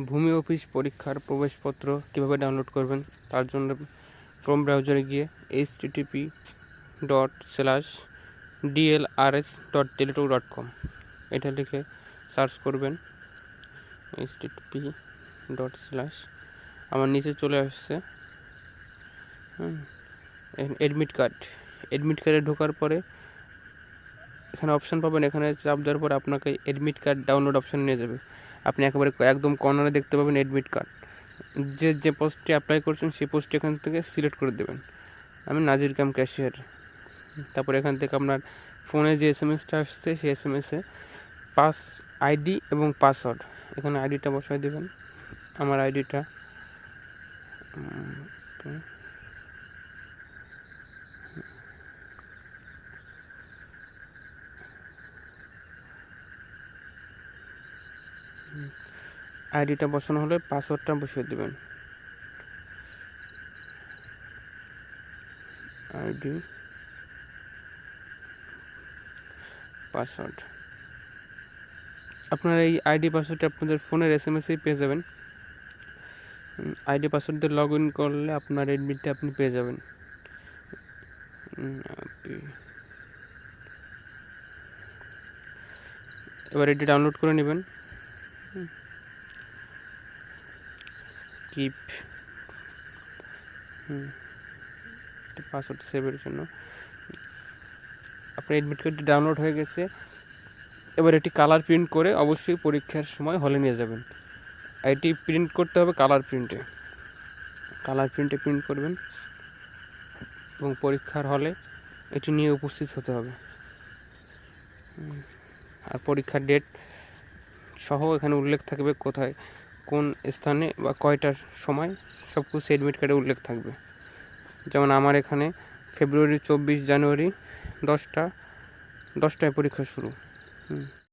ভূমি অফিস পরীক্ষার প্রবেশপত্র কীভাবে ডাউনলোড করবেন তার জন্য ক্রোম ব্রাউজারে গিয়ে http://dlrs.tele2.com এটা লিখে সার্চ করবেন। http:/ আমার নিচে চলে আসছে অ্যাডমিট কার্ডে ঢোকার পরে এখানে অপশান পাবেন। এখানে চাপ দেওয়ার পরে আপনাকে অ্যাডমিট কার্ড ডাউনলোড অপশান নিয়ে যাবে। আপনি একেবারে একদম কর্নারে দেখতে পাবেন অ্যাডমিট কার্ড। যে পোস্টটি অ্যাপ্লাই করছেন সেই পোস্টটি এখান থেকে সিলেক্ট করে দেবেন। আমি নাজির কাম ক্যাশিয়ার। তারপর এখান থেকে আপনার ফোনে যে SMS-টা আসছে সেই SMS-এ আইডি এবং পাসওয়ার্ড, এখানে আইডিটা বসাই দেবেন। আমার আইডিটা বসানো হলে পাসওয়ার্ডটা বসিয়ে দেবেন। আইডি পাসওয়ার্ড, আপনার এই আইডি পাসওয়ার্ডটা আপনাদের ফোনের SMS-এই পেয়ে যাবেন। আইডি পাসওয়ার্ড দিয়ে লগ ইন করলে আপনার অ্যাডমিটটা আপনি পেয়ে যাবেন। এবার এটি ডাউনলোড করে নেবেন। কিপ পাসওয়ার্ড সেভের জন্য আপনার অ্যাডমিট কার্ডটি ডাউনলোড হয়ে গেছে। এবার এটি কালার প্রিন্ট করে অবশ্যই পরীক্ষার সময় হলে নিয়ে যাবেন। এটি প্রিন্ট করতে হবে কালার প্রিন্টে প্রিন্ট করবেন এবং পরীক্ষার হলে এটি নিয়ে উপস্থিত হতে হবে। আর পরীক্ষার ডেট সহ এখানে উল্লেখ থাকবে কোথায়, কোন স্থানে বা কয়টার সময়, সব কিছু অ্যাডমিট কার্ডে উল্লেখ থাকবে। যেমন আমার এখানে ফেব্রুয়ারি 24 জানুয়ারি 10টায় পরীক্ষা শুরু।